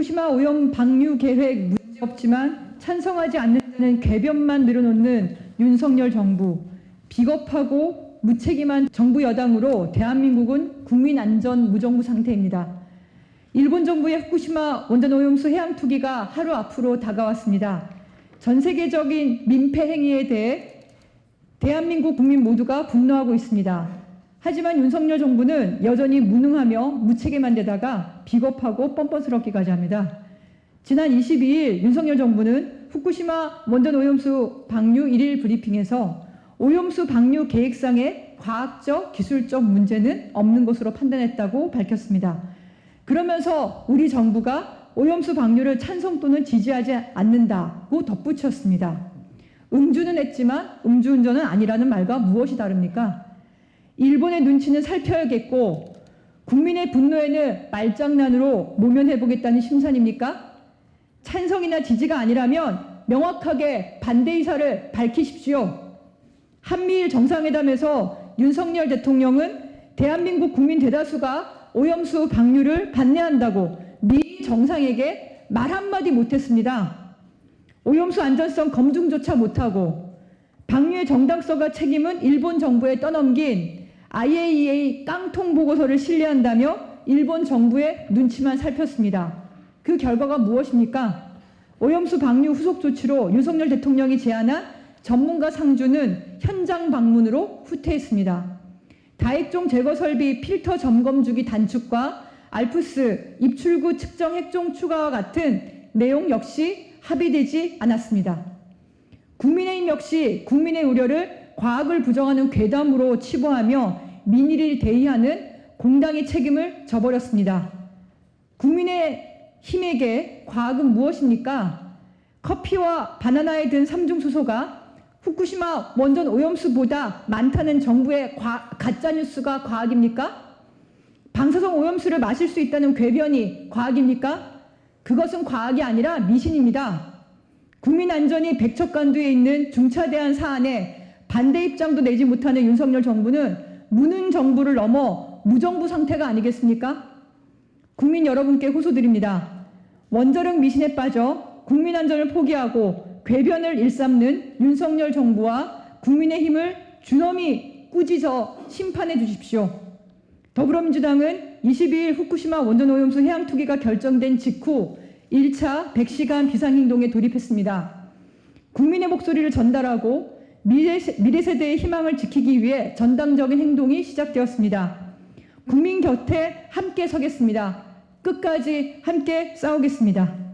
후쿠시마 오염 방류 계획 문제 없지만 찬성하지 않는다는 궤변만 늘어놓는 윤석열 정부, 비겁하고 무책임한 정부 여당으로 대한민국은 국민 안전 무정부 상태입니다. 일본 정부의 후쿠시마 원전 오염수 해양 투기가 하루 앞으로 다가왔습니다. 전 세계적인 민폐 행위에 대해 대한민국 국민 모두가 분노하고 있습니다. 하지만 윤석열 정부는 여전히 무능하며 무책임한 데다가 비겁하고 뻔뻔스럽기까지 합니다. 지난 22일 윤석열 정부는 후쿠시마 원전 오염수 방류 1일 브리핑에서 오염수 방류 계획상의 과학적, 기술적 문제는 없는 것으로 판단했다고 밝혔습니다. 그러면서 우리 정부가 오염수 방류를 찬성 또는 지지하지 않는다고 덧붙였습니다. 음주는 했지만 음주운전은 아니라는 말과 무엇이 다릅니까? 일본의 눈치는 살펴야겠고 국민의 분노에는 말장난으로 모면해보겠다는 심산입니까? 찬성이나 지지가 아니라면 명확하게 반대 의사를 밝히십시오. 한미일 정상회담에서 윤석열 대통령은 대한민국 국민 대다수가 오염수 방류를 반대한다고 미 정상에게 말 한마디 못했습니다. 오염수 안전성 검증조차 못하고 방류의 정당성과 책임은 일본 정부에 떠넘긴 IAEA 깡통 보고서를 신뢰한다며 일본 정부의 눈치만 살폈습니다. 그 결과가 무엇입니까? 오염수 방류 후속 조치로 윤석열 대통령이 제안한 전문가 상주는 현장 방문으로 후퇴했습니다. 다액종 제거 설비 필터 점검 주기 단축과 알프스 입출구 측정 핵종 추가와 같은 내용 역시 합의되지 않았습니다. 국민의힘 역시 국민의 우려를 과학을 부정하는 괴담으로 치부하며 민의를 대의하는 공당의 책임을 져버렸습니다. 국민의힘에게 과학은 무엇입니까? 커피와 바나나에 든 삼중수소가 후쿠시마 원전 오염수보다 많다는 정부의 가짜뉴스가 과학입니까? 방사성 오염수를 마실 수 있다는 궤변이 과학입니까? 그것은 과학이 아니라 미신입니다. 국민 안전이 백척간두에 있는 중차대한 사안에 반대 입장도 내지 못하는 윤석열 정부는 무능 정부를 넘어 무정부 상태가 아니겠습니까? 국민 여러분께 호소드립니다. 원자력 미신에 빠져 국민 안전을 포기하고 궤변을 일삼는 윤석열 정부와 국민의힘을 준엄히 꾸짖어 심판해 주십시오. 더불어민주당은 22일 후쿠시마 원전 오염수 해양 투기가 결정된 직후 1차 100시간 비상행동에 돌입했습니다. 국민의 목소리를 전달하고 미래 세대의 희망을 지키기 위해 전당적인 행동이 시작되었습니다. 국민 곁에 함께 서겠습니다. 끝까지 함께 싸우겠습니다.